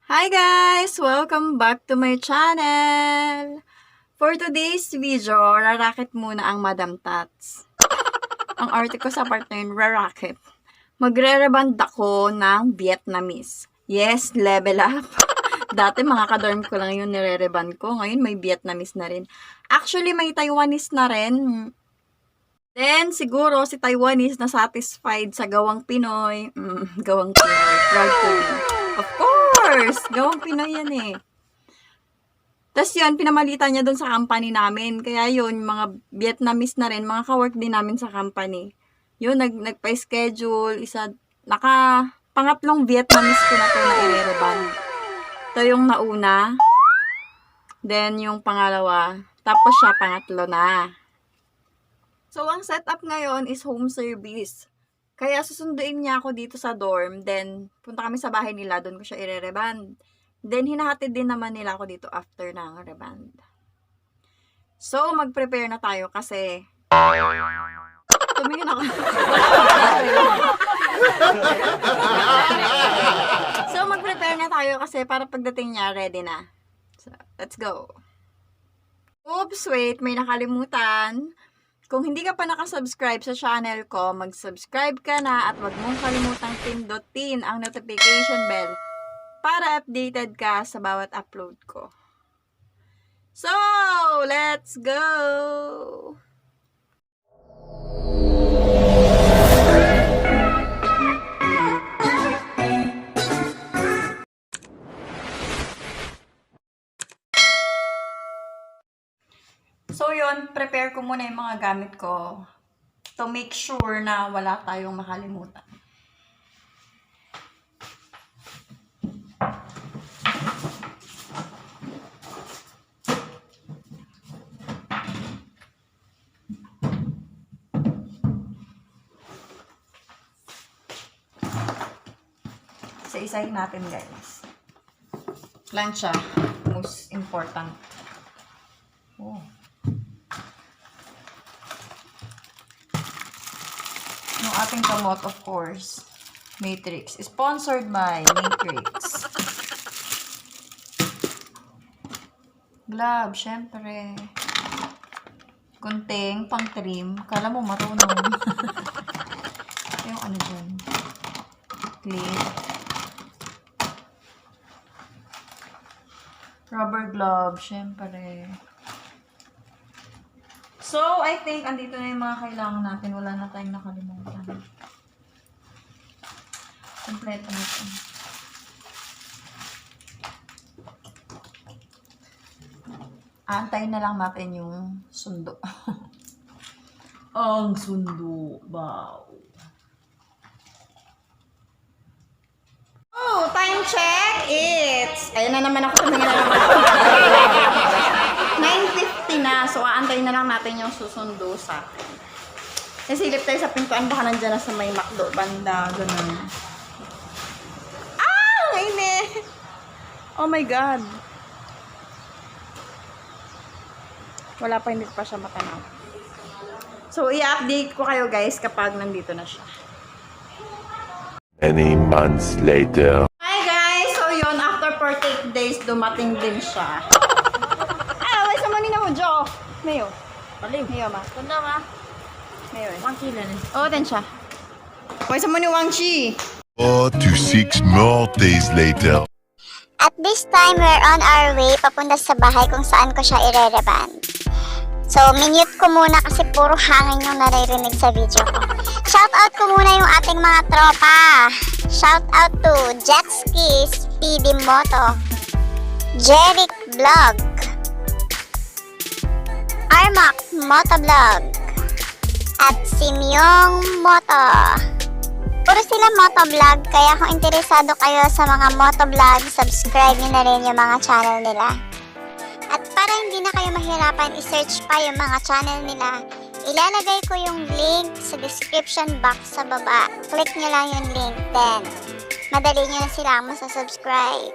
Hi guys! Welcome back to my channel! For today's video, rarakit muna ang Madam Tatz. Ang arte ko sa part na yun, rarakit. Magre-reband ako ng Vietnamese. Yes, level up. Dati mga kadorm ko lang yun nire-reband ko. Ngayon may Vietnamese na rin. Actually, may Taiwanese na rin. Then, siguro si Taiwanese na satisfied sa gawang Pinoy. Gawang Pinoy. Proud to be. Of course! Gawang Pinoy yan eh. Tapos yun, pinamalitan niya dun sa company namin. Kaya yun, mga Vietnamese na rin, mga kawork din namin sa company. Yun, nagpa-schedule, pangatlong Vietnamese ko na to na i-reband. Ito yung nauna. Then, yung pangalawa. Tapos siya, pangatlo na. So, ang setup ngayon is home service. Kaya susunduin niya ako dito sa dorm. Then, punta kami sa bahay nila. Doon ko siya i-reband. Then, hinahatid din naman nila ako dito after ng reband. So, mag-prepare na tayo kasi tumingin ako. So, mag-prepare na tayo kasi para pagdating niya, ready na. So, let's go. Oops, wait. May nakalimutan. Kung hindi ka pa nakasubscribe sa channel ko, mag-subscribe ka na at wag mong kalimutang pindutin ang notification bell para updated ka sa bawat upload ko. So, let's go! So yun, prepare ko muna yung mga gamit ko to make sure na wala tayong makalimutan. Isa-isahin natin guys. Plancha, most important. Oh. Yung ating kamot, of course, Matrix. Sponsored by Matrix. Glove, syempre. Kunting pang-trim. Kala mo marunong. Yung ano dyan. Clip. Rubber glove, syempre. So, I think, andito na yung mga kailangan natin. Wala na tayong nakalimutan. Kompleto na ito. Aantayin na lang natin yung sundo. Ang sundo. Wow. Oh, time check. Ayun na naman ako tumingin na naman. 9:50 na. So, aantayin na lang natin yung susundo sa akin. Nasilip tayo sa pintuan. Baka nandyan na sa may McDo. Banda. Ganun. Ah! Ngayon. Oh my God. Wala pa. Hindi pa siya matanaw. So, i-update ko kayo guys kapag nandito na siya. Many months later. Hi guys! So, yun. After 48 days, dumating din siya. Jo, Mayo. Palim. Mayo ma. Tanda ma. Mayo. Wang Chi lang. Oh, din siya. Why sa mo ni Wang Chi? 4 to 6 more days later. At this time, we're on our way papunta sa bahay kung saan ko siya ire-reband. So, minute ko muna kasi puro hangin yung naririnig sa video ko. Shoutout ko muna yung ating mga tropa. Shoutout to Jetski, Speedy Moto, Jeric Vlog, Armac Motovlog, at Simyong Moto. Puro sila motovlog, kaya kung interesado kayo sa mga motovlog, subscribe nyo na rin yung mga channel nila. At para hindi na kayo mahirapan i-search pa yung mga channel nila, ilalagay ko yung link sa description box sa baba. Click nyo lang yung link, then madali nyo na silang masasubscribe.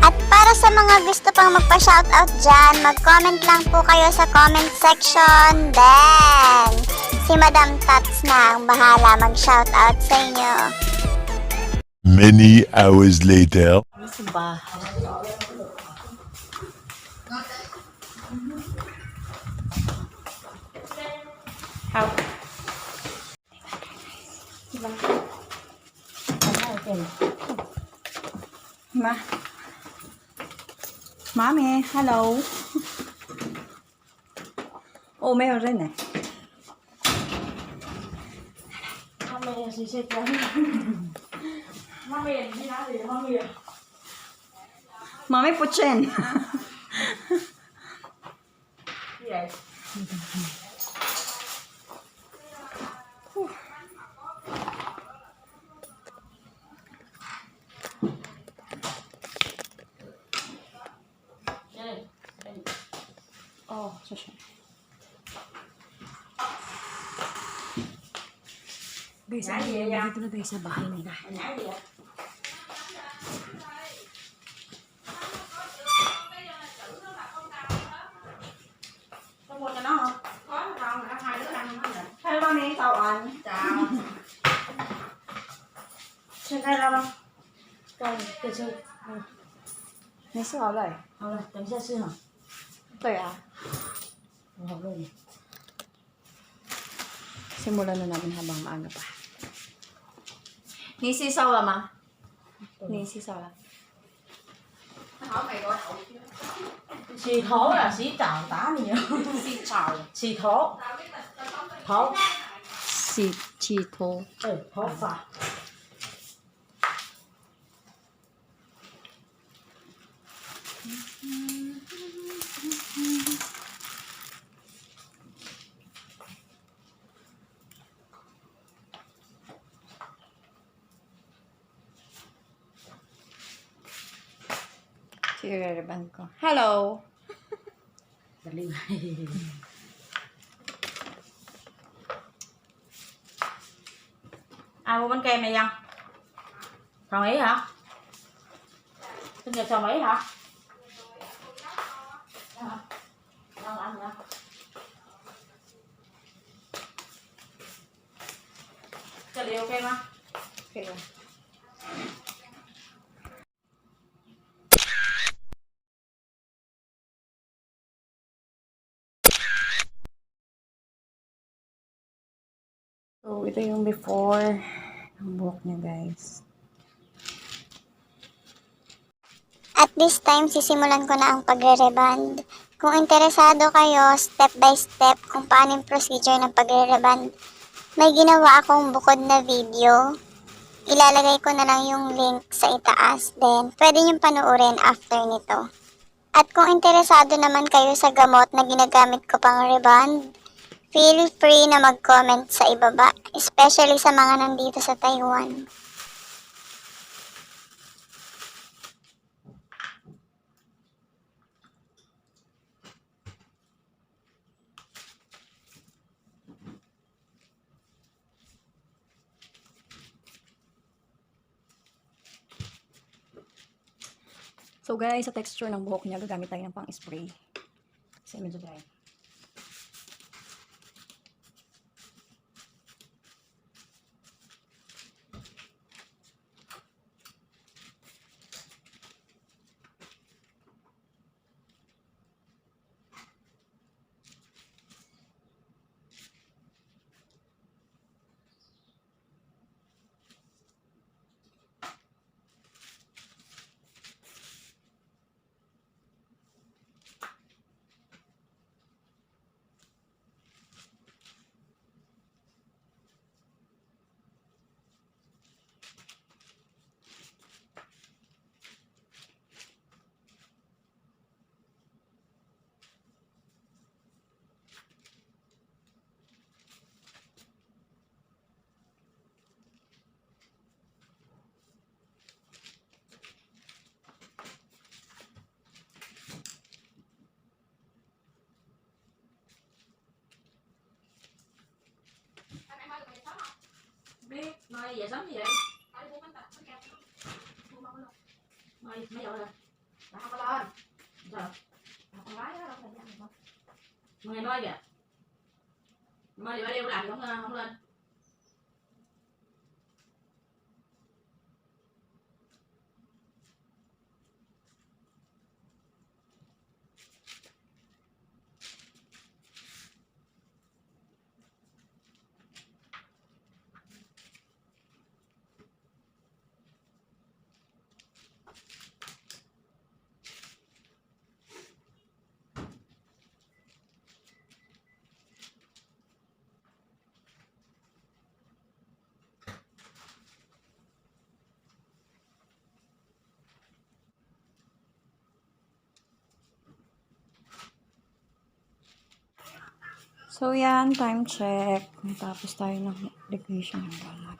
At para sa mga gusto pang magpa-shoutout dyan, mag-comment lang po kayo sa comment section. Then, si Madam Tatz na ang bahala mag-shoutout sa inyo. Many hours later. Sa bahay. How? Ma. Mami, hello. Oh, meron rin eh. Mami, putsin. Yes. Oh, sushi. Guys, dito na tayo sa bahay nila. Hello, mami. Chào anh. Chào. Xin thay ra không? Còn từ sư. 你是好累。好了，等一下试哈。对啊。我好累。 Simulan na namin habang maaga pa. Nisisaw la ma? Nisisaw la. Xì thổ là xí trào tả gì vậy? Si chào. Xì thổ. Thổ. Si chito. Thổ phạt. Sige, Rebond ko. Hello! Dali. Ai mua bánh kem này không? Thằng ấy hả? Sinh nhật chồng ấy hả? Đâu ăn nữa? Cho điều ok không? Okay lang. So, ito yung before ng buhok niya, guys. At this time, sisimulan ko na ang pagre-rebond. Kung interesado kayo, step by step kung paano yung procedure ng pagre-rebond, may ginawa akong bukod na video. Ilalagay ko na lang yung link sa itaas. Then, pwede nyo panoorin after nito. At kung interesado naman kayo sa gamot na ginagamit ko pang rebond, feel free na mag-comment sa ibaba, especially sa mga nandito sa Taiwan. So, guys, sa texture ng buhok niya, gagamit tayo ng pang-spray. Kasi medyo dry. Biết, mai về sớm gì vậy? Mai mấy giờ rồi? Bà không có lên. Sao? Bà con gái đó đâu phải ăn được không? Ngày mai kìa. Mai thì bà đeo làm không lên. So, yan. Time check. Natapos tayo ng application ng gamot.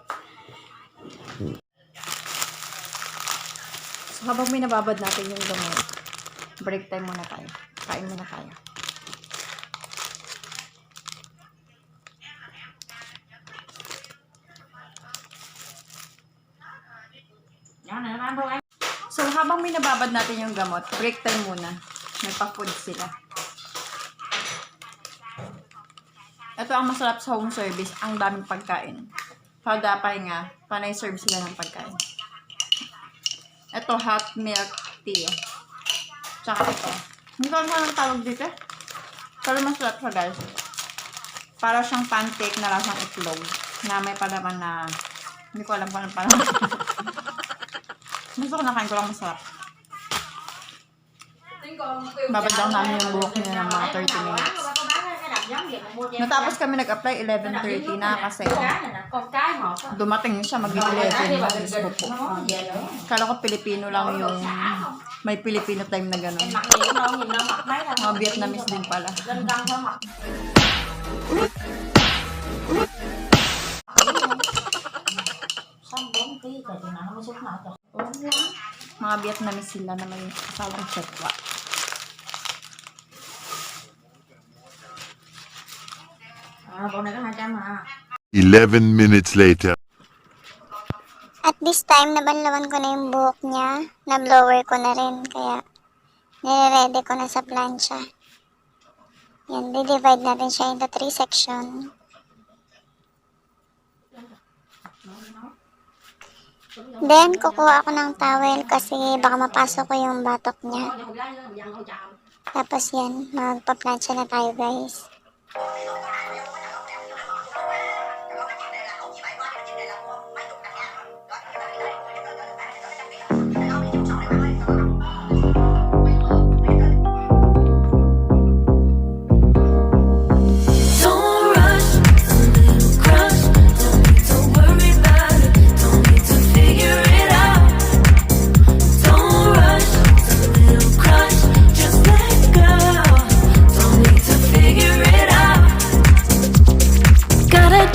So, habang minababad natin yung gamot, break time muna tayo. Kain muna tayo. So, habang minababad natin yung gamot, break time muna. May pa-food sila. Ito ang masarap sa home service. Ang daming pagkain. Kada pahinga, panay serve sila ng pagkain. Ito, hot milk tea. Tsaka ito. Hindi ko alam kung anong tawag dito. Pero masarap siya, guys. Para siyang pancake na lasang itlog. Na may palaman na... Hindi ko alam kung anong palaman. Gusto ko nakain ko lang masarap. Babad lang namin yung buhok niya ng mga 30 minutes. Natapos kami nag-apply 11:30 na kasi dumating siya mag-11 na. Po. Kala ko Pilipino lang yung may Filipino time na gano'n. Mga Vietnamese din pala. Mga Vietnamese sila na may asawang chekwa. At 11 minutes later. this time, nabanlawan ko na yung buhok niya. Na-blower ko na rin. Kaya, nire-ready ko na sa plancha. Yan, di-divide natin siya into 3 section. Then, kukuha ako ng towel kasi baka mapasok ko yung batok niya. Tapos yan, magpa-plancha na tayo, guys.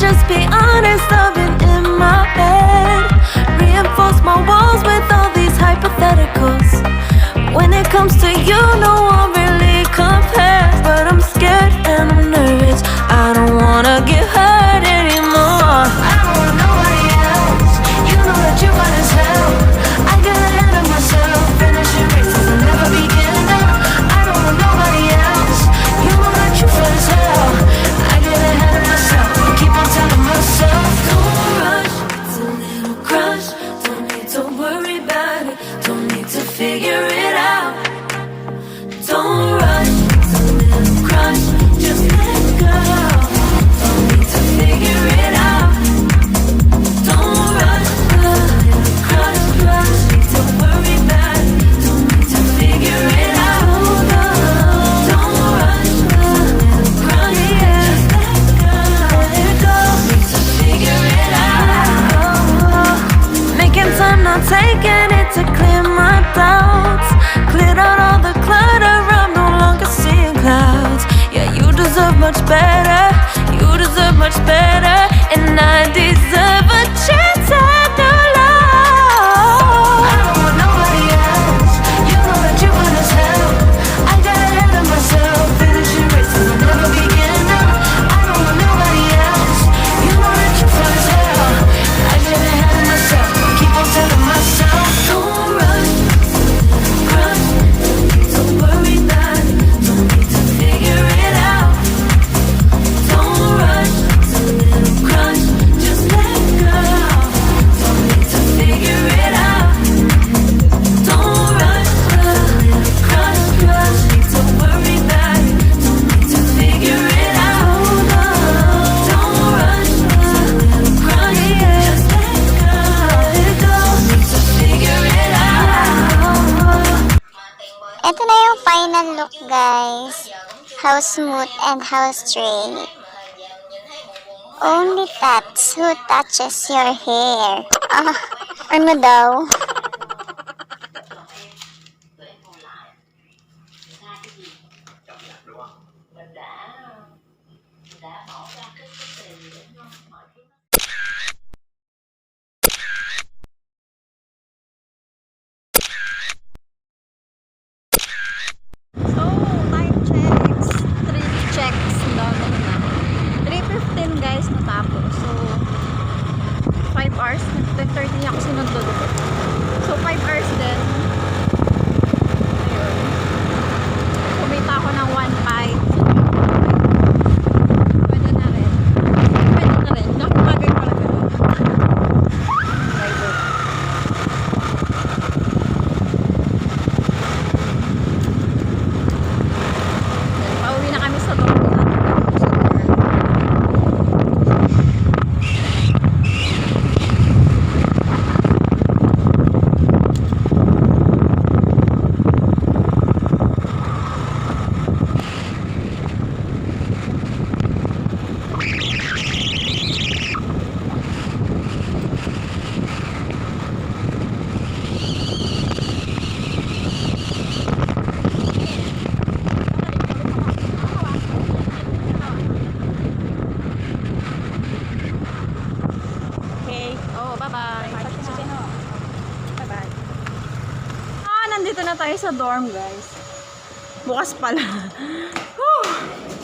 Just be honest, I've been in my head. Reinforce my walls with all these hypotheticals. When it comes to you, no one really compares. But I'm scared and I'm nervous. I don't wanna get hurt anymore. I don't want nobody else. You know that you run as hell. I get ahead of myself. Finishing races and never begin. I don't want nobody else. You know that you feel as hell. I get ahead of myself. Keep on telling myself, don't rush, it's a little crush. Don't need to worry about it, don't need to figure it out. Don't rush, it's a little crush. Just let go, don't need to figure it out. Don't rush, a little crush, crush. Don't worry about it, don't need to figure it out. Don't rush, a little crush. Just let go. Making time, not taking it to clear my doubts. Cleared out all the clutter, I'm no longer seeing clouds. Yeah, you deserve much better. You deserve much better. And I deserve a chance at new love. I don't want nobody else. You know that you run as hell. I got ahead of myself. Finishing races will never begin. I don't want nobody else. You know that you feel as hell. I get ahead of myself. Keep on telling myself, don't rush, crush. Don't worry about it. Don't need to figure it out. Don't rush, it's a little crush. Just let go. Don't need to figure it out. Don't rush, a little crush, crush. Don't worry about it. Don't need to figure it out. Don't rush, a little crush. Just let go. Don't need to figure it out. Ito na yung final look, guys. How smooth and how straight. Only tatz who touches your hair. Ano daw? sa dorm, guys. Bukas pala. Whew!